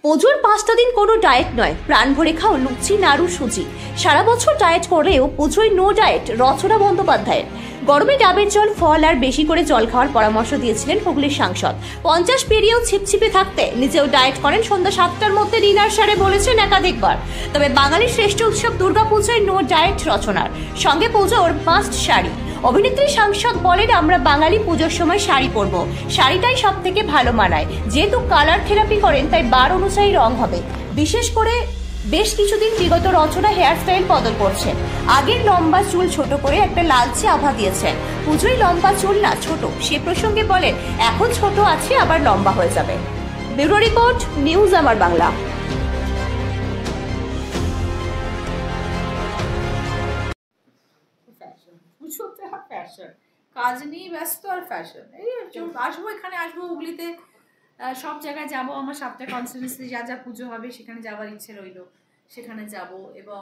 পুজোর 5টা দিন কোনো ডায়েট নয়, প্রাণ ভরে খাও লুচি নাড়ু সুজি। সারা বছর ডায়েট করলেও পুজোয় নো ডায়েট রচনা বন্দ্যোপাধ্যায়ের। গরমে ডাবের জল, ফল আর বেশি করে জল খাওয়ার পরামর্শ দিয়েছিলেন হুগলির সাংসদ। 50 পেরিয়েও ছিপছিপে থাকতে নিজেও ডায়েট করেন, সন্ধ্যা 7টার মধ্যে ডিনার সারে বলেছেন একাধিকবার। তবে বাঙালির শ্রেষ্ঠ উৎসব দুর্গাপূজায় নো ডায়েট রচনার, সঙ্গে পুজোর মাস্ট শাড়ি। অভিনেত্রী সাংসদ বলেন, আমরা বাঙালি পুজোর সময় শাড়ি পরবো, শাড়িটাই সব থেকে ভালো মানায়। যেহেতু কালার থেরাপি করেন তাই বার অনুযায়ী রং হবে। বিশেষ করে বেশ কিছুদিন বিগত রচনা হেয়ার স্টাইল বদল করছে। আগের লম্বা চুল ছোট করে একটা লালচে আভা দিয়েছেন। পুজোয় লম্বা চুল না ছোট, সে প্রসঙ্গে বলেন এখন ছোট আছে আবার লম্বা হয়ে যাবে। ব্যুরো রিপোর্ট, নিউজ আমার বাংলা। কাজ নিয়ে ব্যস্ত আর ফ্যাশন, এই আসবো, এখানে আসবো, হুগলিতে সব জায়গায় যাব। আমার 7টা কনস্টিটিউয়েন্সি যা যা পুজো হবে সেখানে যাওয়ার ইচ্ছে রইল, সেখানে যাব এবং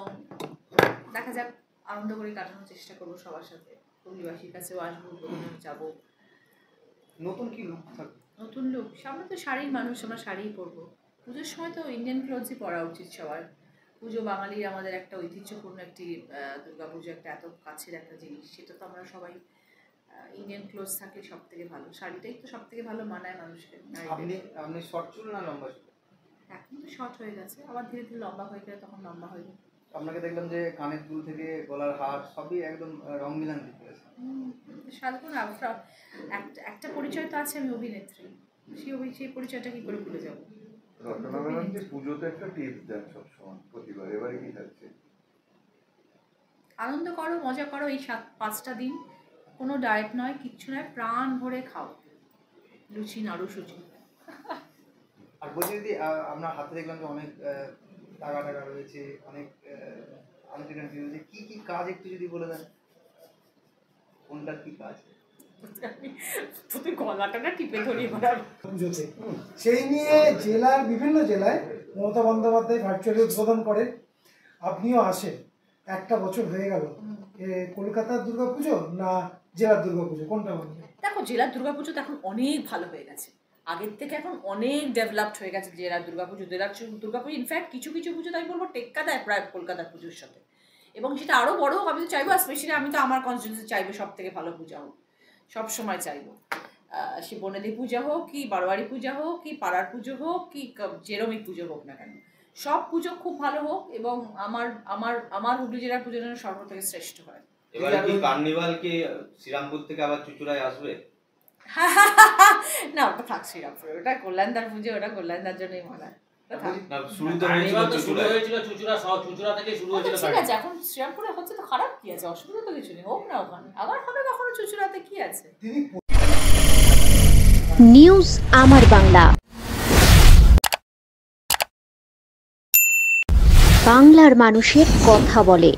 দেখা যাক, আনন্দ করে কাটানোর চেষ্টা করবো সবার সাথে। হুগলিবাসীর কাছেও আসবো, যাবো। নতুন কি লুক থাকবে? নতুন লুক, সামনে তো শাড়ির মানুষ, আমরা শাড়িই পরবো। পুজোর সময় তো ইন্ডিয়ান ক্লোথসই পরা উচিত সবার। পুজো বাঙালির আমাদের একটা ঐতিহ্যপূর্ণ একটি দুর্গাপুজো, একটা এত কাছের একটা জিনিস, সেটা তো আমরা সবাই ইন্ডিয়ান ক্লোথস থাকলে সব থেকে ভালো। শাড়িটাই তো সব থেকে ভালো মানায় মানুষকে। আপনি শর্ট চুল না লম্বা চুল? এখন তো শর্ট হয়ে গেছে, আবার ধীরে ধীরে লম্বা হয়ে গেলে তখন লম্বা হয়ে যাবে। আপনাকে দেখলাম যে কানের দুল থেকে গলার হার সবই একদম রং মিলান দিতে আছে। সাধারণ একটা পরিচয় তো আছে, আমি অভিনেত্রী। সেই পরিচয়টা কি করে ভুলে যাবো? রচনা ম্যাডাম যে পুজোতে একটা টিপস দেন সবসময়, প্রতিবার, এবারে কি থাকছে? আনন্দ করো, মজা করো, এই 5টা দিন কোনো ডায়েট নয়, কিচ্ছু নয়, প্রাণ ভরে খাও লুচি নাড়ু সুজি। আর বলছি যদি আপনার হাতে দেখলাম যে অনেক টাকা রয়েছে, অনেক কি কি কাজ একটু যদি বলে দেন, কোনটা কি কাজ? গলাটা না টিপে ধরি পুজোতে সেই নিয়ে জেলার বিভিন্ন জেলায় মমতা বন্দ্যোপাধ্যায় ভার্চুয়ালি উদ্বোধন করে, আপনিও আসেন। একটা বছর হয়ে গেল, কলকাতার দুর্গাপুজো না জেলার দুর্গাপুজো, কোনটা বলবেন? দেখো, জেলার দুর্গাপুজো তো এখন অনেক ভালো হয়ে গেছে, আগের থেকে এখন অনেক ডেভেলপড হয়ে গেছে জেলার দুর্গাপুজো। দুর্গাপুজো ইনফ্যাক্ট কিছু কিছু পুজো তাই বলবো টেক্কা দেয় প্রায় কলকাতার পুজোর সাথে, এবং সেটা আরও বড় হোক আমি তো চাইবো। স্পেশালি আমি তো আমার কনস্টিটিউয়েন্সি চাইবো সব থেকে ভালো পূজা হোক, সবসময় চাইবো। সে বনেদি পূজা হোক, কি বারোয়ারি পূজা হোক, কি পাড়ার পুজো হোক, কি যেরমিক পুজো হোক না কেন, সব পুজো খুব ভালো হোক এবং আমার আমার আমার হুগলি জেলার পুজো যেন সর্ব থেকে শ্রেষ্ঠ হয়। এবারে কি কার্নিভাল কি শ্রীরামপুর থেকে আবার চুচুড়ায় আসবে? না, ওটা থাক শ্রীরামপুরে, ওটা কল্যাণদার পুজো, ওটা কল্যাণদার জন্যই মানায়। এখন শ্রীরামপুরে হচ্ছে তো খারাপ কি আছে, অসুবিধা তো কিছু নেই, হোক না ওখানে, আবার হবে কখনো চুচুড়াতে, কি আছে। নিউজ আমার বাংলা, বাংলার মানুষের কথা বলে।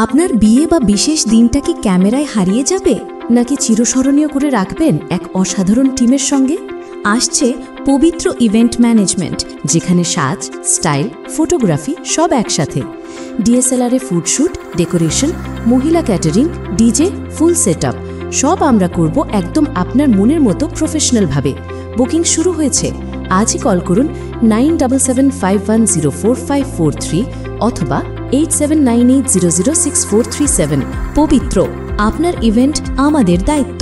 আপনার বিয়ে বা বিশেষ দিনটা কি ক্যামেরায় হারিয়ে যাবে, নাকি চিরস্মরণীয় করে রাখবেন এক অসাধারণ টিমের সঙ্গে? আসছে পবিত্র ইভেন্ট ম্যানেজমেন্ট, যেখানে সাজ, স্টাইল, ফটোগ্রাফি সব একসাথে। ডিএসএলআরে ফুডশ্যুট, ডেকোরেশন, মহিলা ক্যাটারিং, ডিজে, ফুল সেটআপ সব আমরা করব একদম আপনার মনের মতো প্রফেশনালভাবে। বুকিং শুরু হয়েছে, আজই কল করুন 9775104543 অথবা 8798006437। পবিত্র, আপনার ইভেন্ট আমাদের দায়িত্ব।